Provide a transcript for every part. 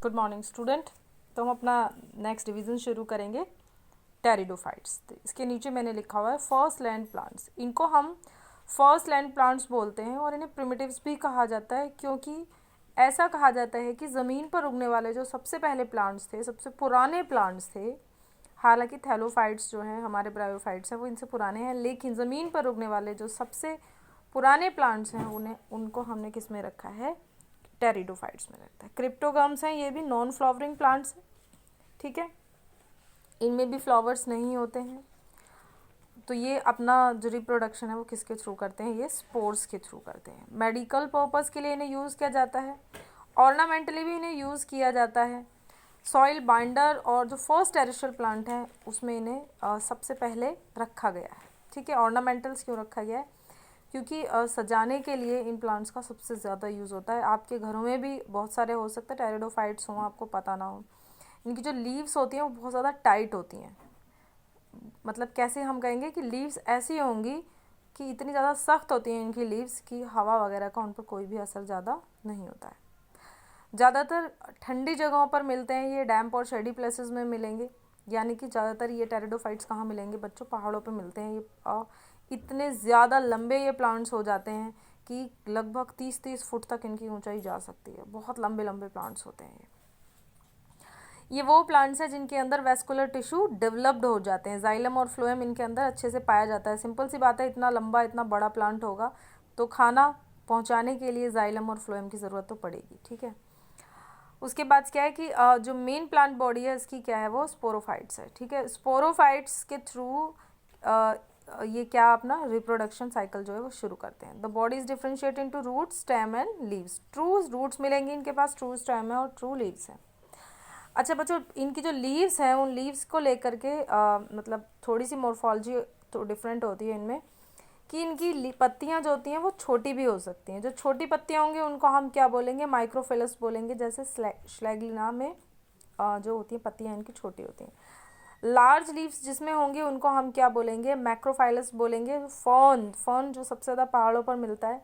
Good morning student. तो हम अपना नेक्स्ट डिवीज़न शुरू करेंगे टेरिडोफाइट्स। तो इसके नीचे मैंने लिखा हुआ है फर्स्ट लैंड प्लांट्स। इनको हम फर्स्ट लैंड प्लांट्स बोलते हैं और इन्हें प्रिमिटिव्स भी कहा जाता है, क्योंकि ऐसा कहा जाता है कि ज़मीन पर उगने वाले जो सबसे पहले प्लांट्स थे, सबसे पुराने प्लांट्स थे। हालांकि थैलोफाइट्स जो हैं, हमारे ब्रायोफाइट्स हैं, वो इनसे पुराने हैं, लेकिन ज़मीन पर उगने वाले जो सबसे पुराने प्लांट्स हैं उनको हमने किस में रखा है, टेरिडोफाइट्स में रखता है। क्रिप्टोगम्स हैं, ये भी नॉन फ्लावरिंग प्लांट्स हैं, ठीक है, इनमें भी फ्लावर्स नहीं होते हैं। तो ये अपना जो रिप्रोडक्शन है वो किसके थ्रू करते हैं, ये स्पोर्स के थ्रू करते हैं। मेडिकल पर्पस के लिए इन्हें यूज़ किया जाता है, ऑर्नामेंटली भी इन्हें यूज़ किया जाता है। सॉइल बाइंडर और जो फर्स्ट टेरेस्ट्रियल प्लांट है उसमें इन्हें सबसे पहले रखा गया है, ठीक है। ऑर्नामेंटल्स क्यों रखा गया है, क्योंकि सजाने के लिए इन प्लांट्स का सबसे ज़्यादा यूज़ होता है। आपके घरों में भी बहुत सारे हो सकते हैं टेरिडोफाइट्स हों, आपको पता ना हो। इनकी जो लीव्स होती हैं वो बहुत ज़्यादा टाइट होती हैं। मतलब कैसे हम कहेंगे कि लीव्स ऐसी होंगी कि इतनी ज़्यादा सख्त होती हैं इनकी लीव्स कि हवा वगैरह का उन पर कोई भी असर ज़्यादा नहीं होता है। ज़्यादातर ठंडी जगहों पर मिलते हैं ये, डैम्प और शेडी प्लेसेस में मिलेंगे। यानी कि ज़्यादातर ये टेरिडोफाइट्स कहाँ मिलेंगे बच्चों, पहाड़ों पे मिलते हैं। ये इतने ज़्यादा लंबे ये प्लांट्स हो जाते हैं कि लगभग 30-30 फुट तक इनकी ऊंचाई जा सकती है। बहुत लंबे लंबे प्लांट्स होते हैं ये वो प्लांट्स हैं जिनके अंदर वेस्कुलर टिश्यू डेवलप्ड हो जाते हैं। जाइलम और फ्लोएम इनके अंदर अच्छे से पाया जाता है। सिंपल सी बात है, इतना लंबा इतना बड़ा प्लांट होगा तो खाना पहुंचाने के लिए जाइलम और फ्लोएम की ज़रूरत तो पड़ेगी, ठीक है। उसके बाद क्या है कि जो मेन प्लांट बॉडी है इसकी क्या है, वो स्पोरोफाइट्स है, ठीक है। स्पोरोफाइट्स के थ्रू ये क्या अपना रिप्रोडक्शन साइकिल जो है वो शुरू करते हैं। The body is differentiate into root, stem and leaves. True roots मिलेंगे इनके पास, ट्रू स्टेम है और ट्रू लीव्स है। अच्छा बच्चों, इनकी जो लीव्स हैं उन लीव्स को लेकर के मतलब थोड़ी सी मॉर्फोलॉजी तो डिफरेंट होती है इनमें, कि इनकी पत्तियां जो होती हैं वो छोटी भी हो सकती हैं। जो छोटी पत्तियां होंगी उनको हम क्या बोलेंगे, माइक्रोफिलस बोलेंगे। जैसे श्लैगिना में जो होती हैं पत्तियां इनकी छोटी होती हैं। लार्ज लीव्स जिसमें होंगी उनको हम क्या बोलेंगे, मैक्रोफाइलस बोलेंगे। फर्न जो सबसे ज़्यादा पहाड़ों पर मिलता है,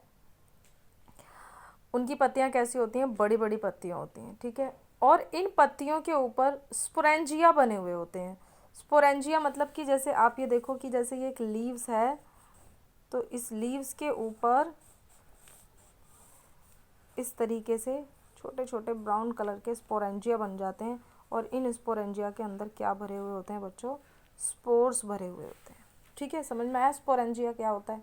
उनकी पत्तियां कैसी होती हैं, बड़ी बड़ी पत्तियां होती हैं, ठीक है। और इन पत्तियों के ऊपर स्पोरेंजिया बने हुए होते हैं। स्पोरेंजिया मतलब कि जैसे आप ये देखो कि जैसे ये एक लीव्स है, तो इस लीव्स के ऊपर इस तरीके से छोटे छोटे ब्राउन कलर के स्पोरेंजिया बन जाते हैं। और इन स्पोरेंजिया के अंदर क्या भरे हुए होते हैं बच्चों, स्पोर्स भरे हुए होते हैं, ठीक है। समझ में आया स्पोरेंजिया क्या होता है,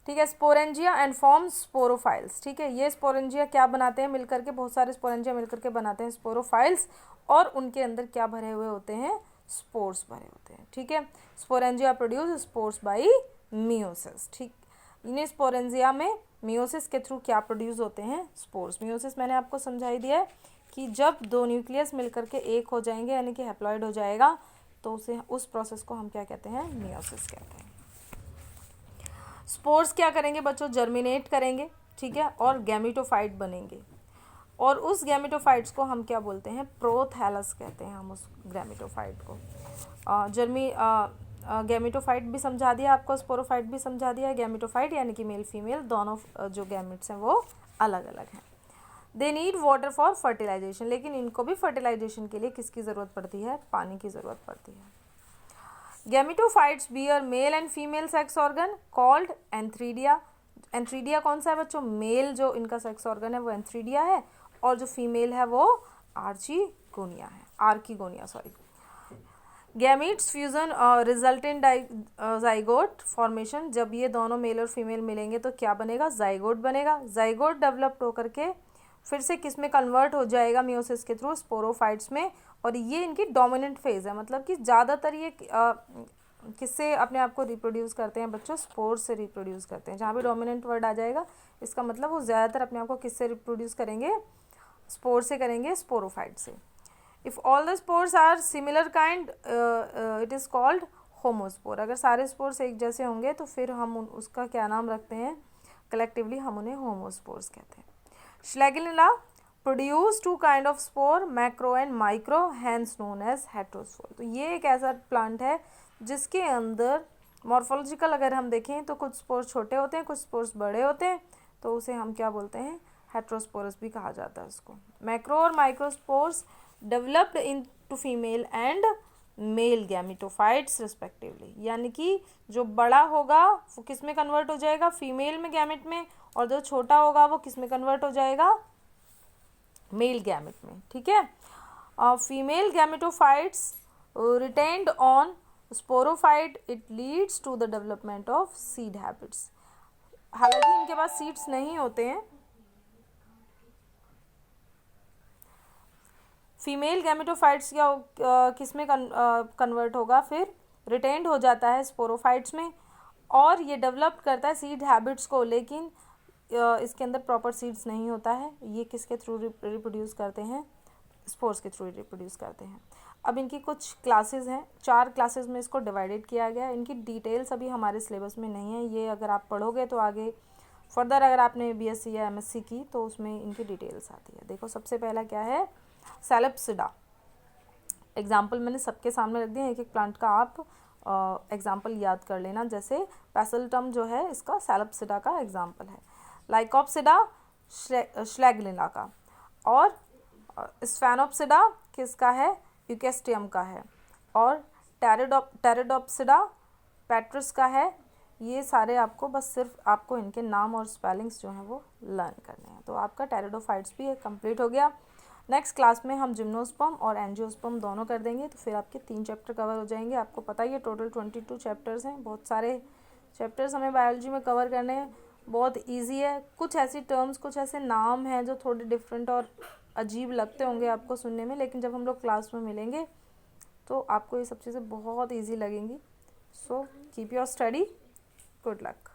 ठीक है। स्पोरेंजिया एंड फॉर्म स्पोरोफाइल्स, ठीक है। ये स्पोरेंजिया क्या बनाते हैं, मिलकर के बहुत सारे स्पोरेंजिया मिलकर के बनाते हैं स्पोरोफाइल्स, और उनके अंदर क्या भरे हुए होते हैं, स्पोर्स भरे होते हैं, ठीक है। Sporangia produce spores by meiosis, ठीक। इन्हें स्पोरेंजिया में मियोसिस के थ्रू क्या प्रोड्यूस होते हैं, स्पोर्स। मियोसिस मैंने आपको समझाई दिया है कि जब दो न्यूक्लियस मिलकर के एक हो जाएंगे, यानी कि हैप्लॉइड हो जाएगा, तो उस प्रोसेस को हम क्या कहते हैं, मियोसिस कहते हैं। स्पोर्स क्या करेंगे बच्चों, जर्मिनेट करेंगे, ठीक है, और गैमेटोफाइट बनेंगे। और उस गैमेटोफाइट्स को हम क्या बोलते हैं, प्रोथैलस कहते हैं हम उस गैमेटोफाइट को। गैमेटोफाइट भी समझा दिया आपको, स्पोरोफाइट भी समझा दिया। गैमेटोफाइट यानी कि मेल फीमेल दोनों जो गैमेट्स हैं वो अलग अलग हैं। They need water for fertilisation, लेकिन इनको भी फर्टिलाइजेशन के लिए किसकी ज़रूरत पड़ती है, पानी की ज़रूरत पड़ती है। Gametophytes bear male and female sex organ called antheridia. Antheridia कौन सा है बच्चों, मेल जो इनका सेक्स ऑर्गन है वो एंथ्रीडिया है, और जो फीमेल है वो आर्कीगोनिया है, archegonia sorry. Gametes fusion result in zygote formation. जब ये दोनों मेल और फीमेल मिलेंगे तो क्या बनेगा, जाइगोट बनेगा। जाइगोट डेवलप्ड होकर के फिर से किस में कन्वर्ट हो जाएगा, मियोसिस के थ्रू, स्पोरोफाइट्स में। और ये इनकी डोमिनेंट फेज है, मतलब कि ज़्यादातर ये किससे अपने आप को रिप्रोड्यूस करते हैं बच्चों, स्पोर से रिप्रोड्यूस करते हैं। जहाँ भी डोमिनेंट वर्ड आ जाएगा इसका मतलब वो ज़्यादातर अपने आप को किससे रिप्रोड्यूस करेंगे, स्पोर से करेंगे, स्पोरोफाइट से। If all the spores are similar kind it is called homospore. अगर सारे स्पोर्स एक जैसे होंगे तो फिर हम उसका क्या नाम रखते हैं, कलेक्टिवली हम उन्हें होमोस्पोर्स कहते हैं। Selaginella produce two kind of spore, macro and micro, hence known as heterospore. तो ये एक ऐसा प्लांट है जिसके अंदर मॉर्फोलॉजिकल अगर हम देखें तो कुछ स्पोर्स छोटे होते हैं, कुछ स्पोर्स बड़े होते हैं, तो उसे हम क्या बोलते हैं, हेट्रोस्पोरस भी कहा जाता है उसको। मैक्रो और microspores developed into female and male gametophytes respectively, यानी कि जो बड़ा होगा वो किस में कन्वर्ट हो जाएगा, फीमेल में गैमेट में, और जो छोटा होगा वो किस में कन्वर्ट हो जाएगा, मेल गैमेट में। ठीक है। Female gametophytes retained on sporophyte, it leads to the development of seed habits. हालांकि इनके पास सीड्स नहीं होते हैं। फीमेल गैमेटोफाइट्स किस में कन्वर्ट होगा, फिर रिटेन्ड हो जाता है स्पोरोफाइट्स में, और ये डेवलप करता है सीड हैबिट्स को, लेकिन इसके अंदर प्रॉपर सीड्स नहीं होता है। ये किसके थ्रू रिप्रोड्यूस करते हैं, स्पोर्स के थ्रू रिप्रोड्यूस करते हैं। अब इनकी कुछ क्लासेस हैं, 4 क्लासेस में इसको डिवाइडेड किया गया है। इनकी डिटेल्स अभी हमारे सिलेबस में नहीं है, ये अगर आप पढ़ोगे तो आगे फर्दर अगर आपने बीएससी या एमएससी की तो उसमें इनकी डिटेल्स आती है। देखो सबसे पहला क्या है, सैलेप्सिडा। एग्जाम्पल मैंने सबके सामने रख दिया, एक एक प्लांट का आप एग्जाम्पल याद कर लेना। जैसे पैसल्टम जो है इसका सैलेप्सिडा का एग्जाम्पल है, लाइकोप्सिडा श्लैगलिना का, और स्फेनोप्सिडा किसका है, यूकेस्टियम का है, और टेरिडोप्सिडा पैट्रिस का है। ये सारे आपको बस सिर्फ आपको इनके नाम और स्पेलिंग्स जो हैं वो लर्न करने हैं। तो आपका टेरिडोफाइट्स भी कंप्लीट हो गया। नेक्स्ट क्लास में हम जिम्नोस्पर्म और एंजियोस्पर्म दोनों कर देंगे, तो फिर आपके 3 चैप्टर कवर हो जाएंगे। आपको पता ही है टोटल 22 चैप्टर्स हैं, बहुत सारे चैप्टर्स हमें बायोलॉजी में कवर करने हैं। बहुत ईजी है। कुछ ऐसी टर्म्स, कुछ ऐसे नाम हैं जो थोड़े डिफरेंट और अजीब लगते होंगे आपको सुनने में, लेकिन जब हम लोग क्लास में मिलेंगे तो आपको ये सब चीज़ें बहुत ईजी लगेंगी। So keep your study, good luck.